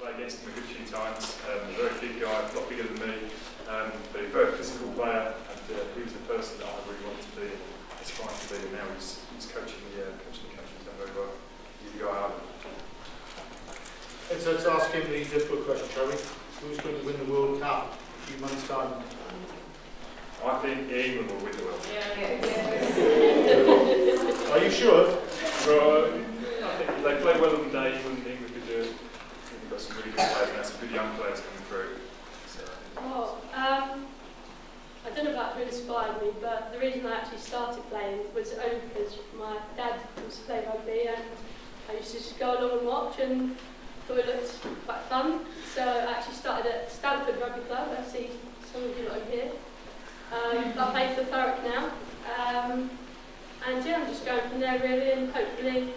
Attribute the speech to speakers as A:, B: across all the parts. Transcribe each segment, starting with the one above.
A: played against him a good few times. Very big guy, a lot bigger than me, but a very physical player, and he was the person that I really wanted to be and aspired to be, and now he's coaching the country, he's done very well. He's the guy I love.
B: Let's ask him the difficult question, shall we? Who's going to win the World Cup in a few months' time?
A: I think England will win the World Cup.
B: Are you sure?
A: Well, I think if they play well on the day, England could do it. I think we've got some really good players and some good young players coming through. So,
C: I don't know about who inspired me, but the reason I actually started playing was only because my dad used to play rugby, and I used to just go along and watch and thought it looked quite fun. So I actually started at Thurrock Rugby Club. I see some of you over here. I play for Thurrock now, and yeah, I'm just going from there really, and hopefully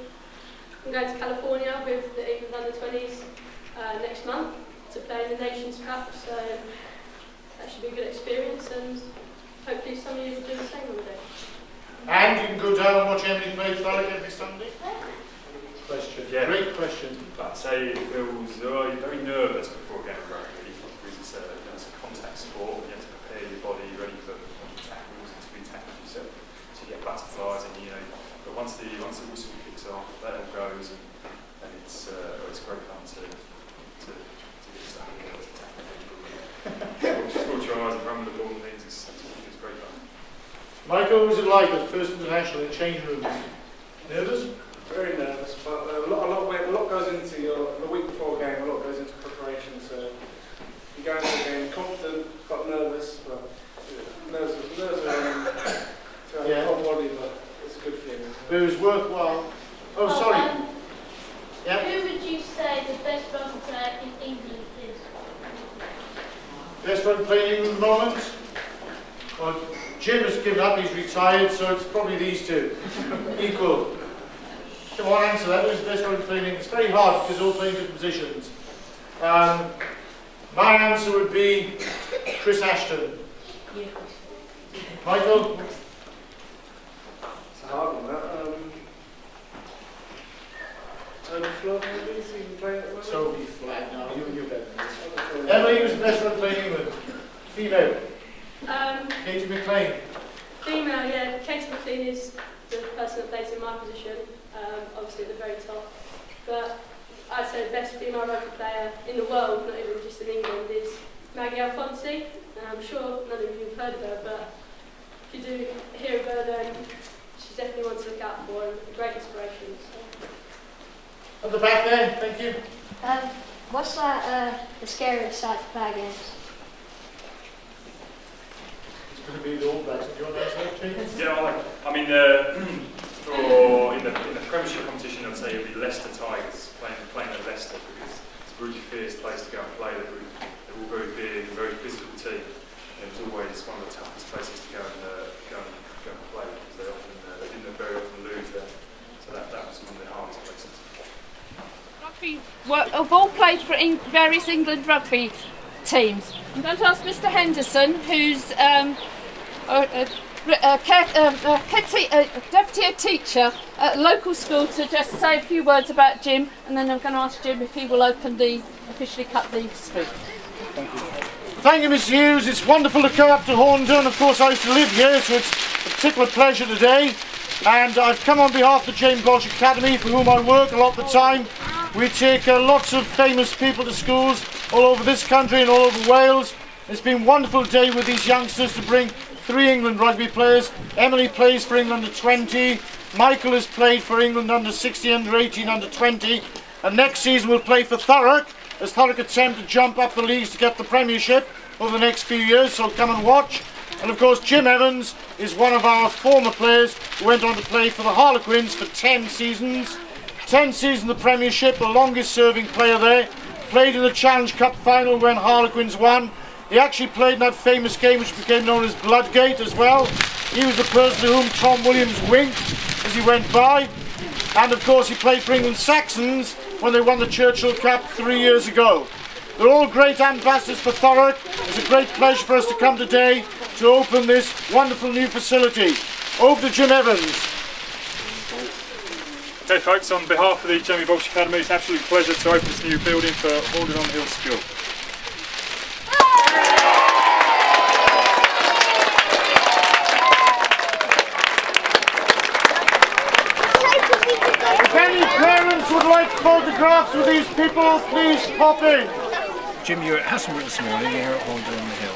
C: I'm going to California with the England under-20s next month to play in the Nations Cup, so that should be a good experience, and hopefully some of you will do the same one day.
B: And you can go down and watch Emily play Thurrock every Sunday? Question.
A: Yeah.
B: Great question.
A: I'd say it feels very nervous before a game of rugby, because it's a contact sport. You have to prepare your body ready for tackles and to be tackled yourself. So you get butterflies, and but once the whistle kicks off, that all goes, and it's great fun to get stuck in to tackle people. Score tries and run with the ball and things. It's great fun.
B: Michael, what was it like at first international in change rooms? Nervous?
D: Very nervous, but a lot goes into the week before a game. A lot goes into preparation. So you go into the game confident, but nervous. But nerves to have a whole body, but it's a good feeling.
B: But it was worthwhile. Oh, sorry. Yeah.
E: Who would you say the best rugby player in England is?
B: Best rugby player in England at the moment? Well, Jim has given up. He's retired, so it's probably these two. Equal. Come on, answer that. Who's the best rugby player in England? It's very hard because they're all playing different positions. My answer would be Chris Ashton.
E: Yeah.
B: Michael?
D: It's a hard one, that. Toby Flood, maybe? So you can play it well?
B: Toby Flood, no, you're better than this. Emily, who's the best rugby player in England? Female? Katie McLean?
C: Female, yeah. Katie McLean is the person that plays in my position, obviously at the very top. But I'd say the best female rugby player in the world, not even just in England, is Maggie Alfonsi. And I'm sure none of you have heard of her, but if you do hear of her, then she's definitely one to look out for and a great inspiration. So.
B: At the back there, thank you.
F: What's the scariest side to play against?
B: It's going to be the All Blacks. Do you want to answer that, James?
A: Yeah, I mean, in the Premiership competition, I'd say it would be Leicester Tigers playing at Leicester, because it's a really fierce place to go and play. They're all very big and very physical team. And it's always one of the toughest places to go and play, because they didn't very often lose there. So that was one of the hardest places.
G: Rugby, have all played for various England rugby teams. I'm going to ask Mr. Henderson, who's deputy teacher at a local school, to just say a few words about Jim, and then I'm going to ask Jim if he will officially cut the street.
B: Thank you. Thank you, Miss Hughes. It's wonderful to come up to Horndon. Of course, I used to live here, so it's a particular pleasure today. And I've come on behalf of the James Walsh Academy, for whom I work a lot of the time. We take lots of famous people to schools all over this country and all over Wales. It's been a wonderful day with these youngsters to bring 3 England rugby players. Emily plays for England under 20. Michael has played for England under 16, under 18, under 20. And next season will play for Thurrock, as Thurrock attempt to jump up the leagues to get the Premiership over the next few years, so come and watch. And of course, Jim Evans is one of our former players who went on to play for the Harlequins for 10 seasons. 10 seasons in the Premiership, the longest serving player there. Played in the Challenge Cup final when Harlequins won. He actually played in that famous game which became known as Bloodgate as well. He was the person to whom Tom Williams winked as he went by. And of course he played for England Saxons when they won the Churchill Cup 3 years ago. They're all great ambassadors for Thurrock. It's a great pleasure for us to come today to open this wonderful new facility. Over to Jim Evans.
A: Okay folks, on behalf of the Jamie Walsh Academy, it's an absolute pleasure to open this new building for Horndon on Hill School.
B: If any parents would like photographs with these people, please pop in.
H: Jim, you're at Hasselbrook this morning, you're at Horndon on the Hill.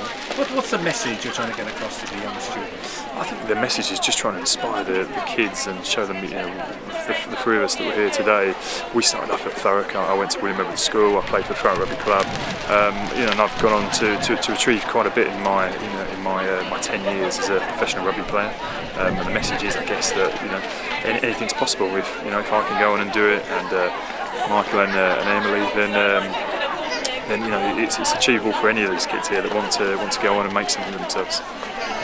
H: What's the message you're trying to get across to the young students?
A: I think the message is just trying to inspire the kids and show them, you know, the three of us that were here today. We started off at Thurrock. I went to William Edwards School. I played for the Thurrock Rugby Club. You know, and I've gone on to achieve quite a bit in my 10 years as a professional rugby player. And the message is, I guess, that anything's possible if I can go on and do it, and Michael and Emily, then it's achievable for any of these kids here that want to go on and make something of themselves.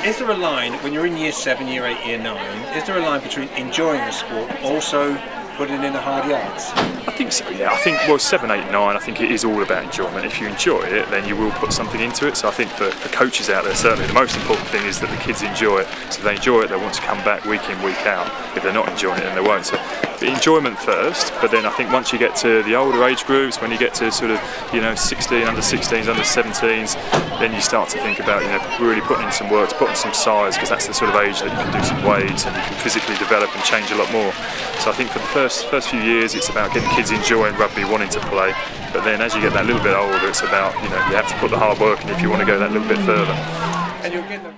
H: Is there a line, when you're in year 7, year 8, year 9, is there a line between enjoying the sport, also putting in the hard yards?
A: I think so, yeah. I think, well, 7, 8, 9, I think it is all about enjoyment. If you enjoy it, then you will put something into it. So I think for coaches out there, certainly the most important thing is that the kids enjoy it. So if they enjoy it, they want to come back week in, week out. If they're not enjoying it, then they won't. So the enjoyment first, but then I think once you get to the older age groups, when you get to sort of, 16, under 16s, under 17s, then you start to think about, really putting in some work, putting some size, because that's the sort of age that you can do some weights and you can physically develop and change a lot more. So I think for the first few years, it's about getting kids enjoying rugby, wanting to play. But then as you get that little bit older, it's about, you have to put the hard work in if you want to go that little bit further.
H: And you'll get them.